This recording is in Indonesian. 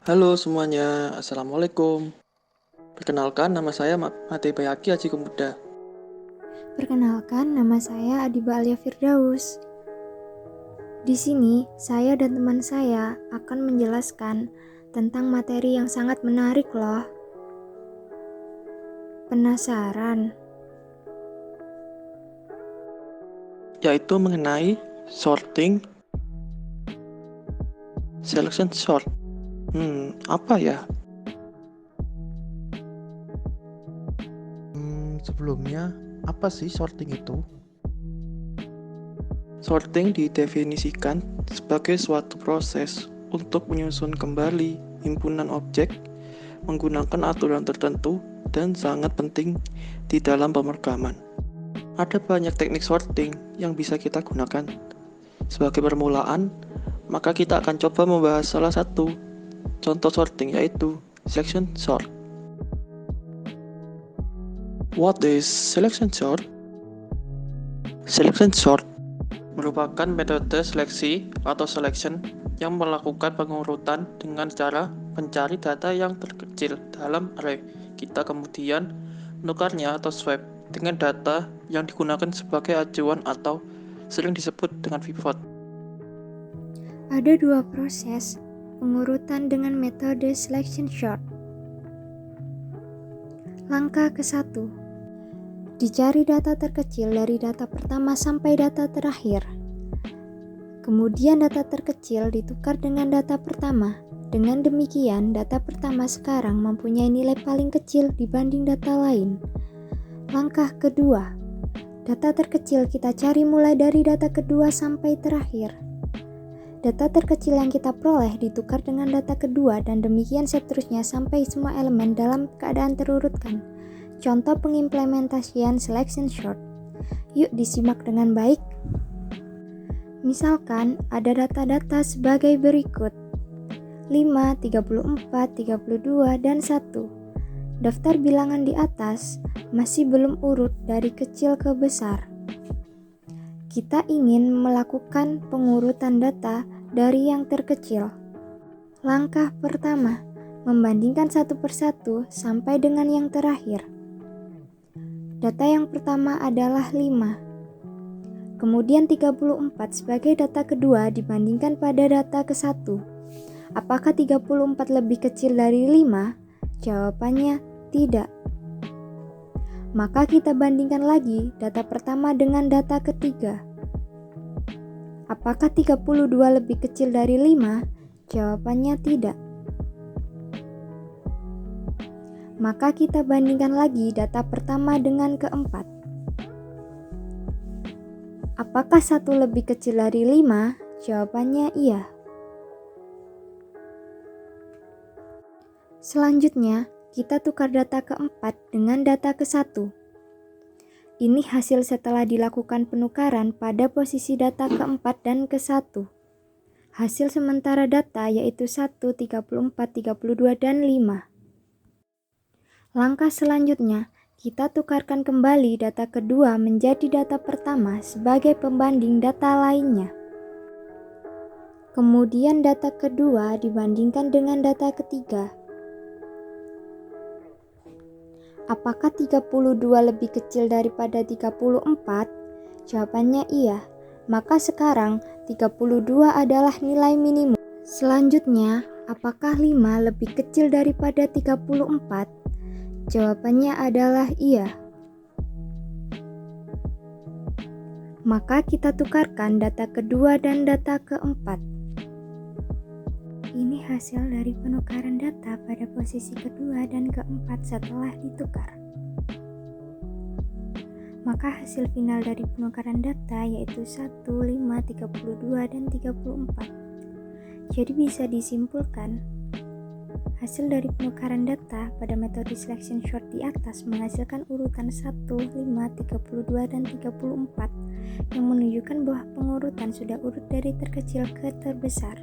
Halo semuanya, Assalamualaikum. Perkenalkan, nama saya Mate Bayaki Aji Kemuda. Perkenalkan, nama saya Adiba Alia Firdaus. Di sini, saya dan teman saya akan menjelaskan tentang materi yang sangat menarik loh. Penasaran? Yaitu mengenai sorting selection sort. Apa ya? Sebelumnya, apa sih sorting itu? Sorting didefinisikan sebagai suatu proses untuk menyusun kembali himpunan objek menggunakan aturan tertentu dan sangat penting di dalam pemrograman. Ada banyak teknik sorting yang bisa kita gunakan. Sebagai permulaan, maka kita akan coba membahas salah satu contoh sorting, yaitu selection sort. What is selection sort? Selection sort merupakan metode seleksi atau selection yang melakukan pengurutan dengan cara mencari data yang terkecil dalam array. Kita kemudian menukarnya atau swap dengan data yang digunakan sebagai acuan atau sering disebut dengan pivot. Ada dua proses pengurutan dengan metode selection sort. Langkah ke-1, dicari data terkecil dari data pertama sampai data terakhir. Kemudian data terkecil ditukar dengan data pertama. Dengan demikian, data pertama sekarang mempunyai nilai paling kecil dibanding data lain. Langkah kedua, data terkecil kita cari mulai dari data kedua sampai terakhir. Data terkecil yang kita peroleh ditukar dengan data kedua dan demikian seterusnya sampai semua elemen dalam keadaan terurutkan. Contoh pengimplementasian selection sort. Yuk disimak dengan baik. Misalkan ada data-data sebagai berikut: 5, 34, 32, dan 1. Daftar bilangan di atas masih belum urut dari kecil ke besar. Kita ingin melakukan pengurutan data dari yang terkecil. Langkah pertama, membandingkan satu persatu sampai dengan yang terakhir. Data yang pertama adalah 5. Kemudian 34 sebagai data kedua dibandingkan pada data ke-1. Apakah 34 lebih kecil dari 5? Jawabannya tidak. Maka kita bandingkan lagi data pertama dengan data ketiga. Apakah 32 lebih kecil dari 5? Jawabannya tidak. Maka kita bandingkan lagi data pertama dengan keempat. Apakah 1 lebih kecil dari 5? Jawabannya iya. Selanjutnya, kita tukar data keempat dengan data ke-1. Ini hasil setelah dilakukan penukaran pada posisi data keempat dan ke-1. Hasil sementara data yaitu 1, 34, 32, dan 5. Langkah selanjutnya, kita tukarkan kembali data kedua menjadi data pertama sebagai pembanding data lainnya. Kemudian data kedua dibandingkan dengan data ketiga. Apakah 32 lebih kecil daripada 34? Jawabannya iya. Maka sekarang 32 adalah nilai minimum. Selanjutnya, apakah 5 lebih kecil daripada 34? Jawabannya adalah iya. Maka kita tukarkan data kedua dan data keempat. Ini hasil dari penukaran data pada posisi kedua dan keempat setelah ditukar. Maka hasil final dari penukaran data yaitu 1, 5, 32, dan 34. Jadi bisa disimpulkan, hasil dari penukaran data pada metode selection sort di atas menghasilkan urutan 1, 5, 32, dan 34 yang menunjukkan bahwa pengurutan sudah urut dari terkecil ke terbesar.